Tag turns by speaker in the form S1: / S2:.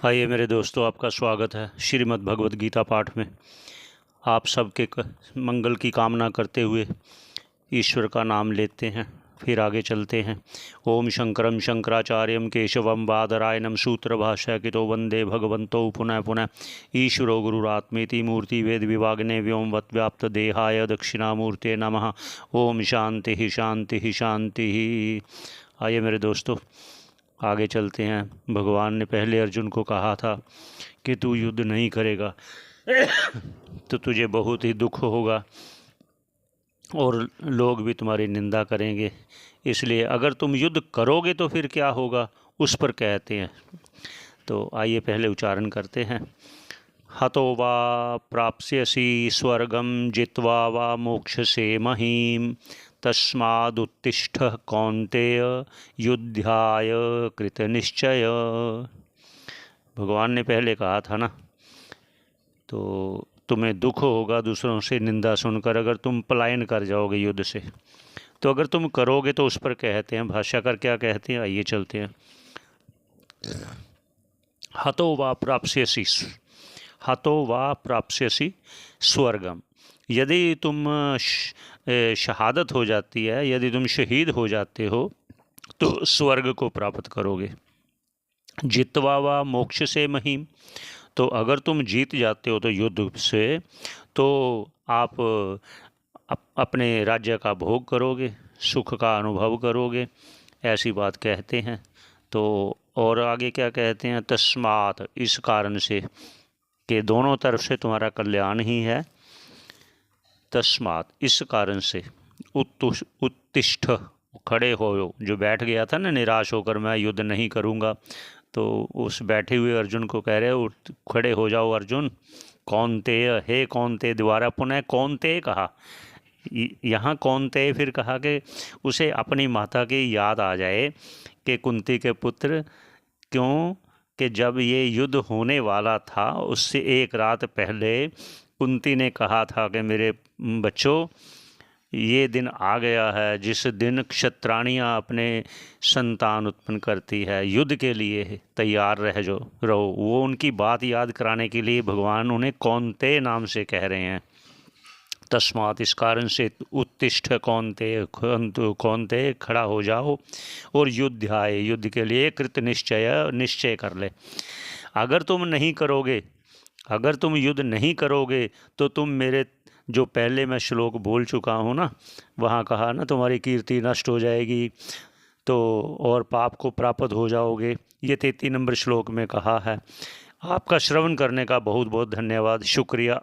S1: आइए मेरे दोस्तों, आपका स्वागत है श्रीमद् भगवद गीता पाठ में। आप सबके मंगल की कामना करते हुए ईश्वर का नाम लेते हैं, फिर आगे चलते हैं। ओम शंकरम शंकराचार्यम केशवम बादरायणम सूत्र भाष्यकृतो वंदे भगवन्तौ पुनः पुनः। ईश्वरो गुरुरात्मेति मूर्ति वेद विभागिने व्योमवत् व्याप्त देहाय दक्षिणामूर्ते नमः। ओम शांति शांति शांति। आइए मेरे दोस्तों, आगे चलते हैं। भगवान ने पहले अर्जुन को कहा था कि तू युद्ध नहीं करेगा तो तुझे बहुत ही दुख होगा और लोग भी तुम्हारी निंदा करेंगे। इसलिए अगर तुम युद्ध करोगे तो फिर क्या होगा, उस पर कहते हैं। तो आइए पहले उच्चारण करते हैं। हतो वा प्राप्स्यसि स्वर्गं जित्वा वा मोक्षसे महीं तस्मादुत्तिष्ठ कौन्तेय युद्धाय कृतनिश्चय। भगवान ने पहले कहा था ना, तो तुम्हें दुख होगा दूसरों से निंदा सुनकर अगर तुम पलायन कर जाओगे युद्ध से। तो अगर तुम करोगे तो उस पर कहते हैं। भाष्यकार क्या कहते हैं, आइए चलते हैं। हतो वा प्राप्स्यसि स्वर्गम। यदि तुम शहादत हो जाती है, यदि तुम शहीद हो जाते हो तो स्वर्ग को प्राप्त करोगे। जित्वा वा मोक्ष से महीम, तो अगर तुम जीत जाते हो तो युद्ध से, तो आप अपने राज्य का भोग करोगे, सुख का अनुभव करोगे, ऐसी बात कहते हैं। तो और आगे क्या कहते हैं, तस्मात, इस कारण से कि दोनों तरफ से तुम्हारा कल्याण ही है। तस्मात, इस कारण से, उत्तिष्ठ, खड़े हो। जो बैठ गया था ना निराश होकर मैं युद्ध नहीं करूँगा, तो उस बैठे हुए अर्जुन को कह रहे खड़े हो जाओ अर्जुन। कौन्तेय, हे कौन्तेय, दोबारा पुनः कौन्तेय कहा। यहाँ कौन्तेय फिर कहा कि उसे अपनी माता की याद आ जाए कि कुंती के पुत्र, क्यों कि जब ये युद्ध होने वाला था उससे एक रात पहले कुंती ने कहा था कि मेरे बच्चों, ये दिन आ गया है जिस दिन क्षत्राणियाँ अपने संतान उत्पन्न करती है, युद्ध के लिए तैयार रहो। वो उनकी बात याद कराने के लिए भगवान उन्हें कौन्तेय नाम से कह रहे हैं। तस्मात, इस कारण से, उत्तिष्ठ कौन्तेय, खड़ा हो जाओ और युद्धाय, युद्ध के लिए कृत निश्चय कर ले। अगर तुम युद्ध नहीं करोगे तो तुम मेरे, जो पहले मैं श्लोक बोल चुका हूँ ना, वहाँ कहा ना तुम्हारी कीर्ति नष्ट हो जाएगी तो और पाप को प्राप्त हो जाओगे, ये 33 नंबर श्लोक में कहा है। आपका श्रवण करने का बहुत बहुत धन्यवाद, शुक्रिया।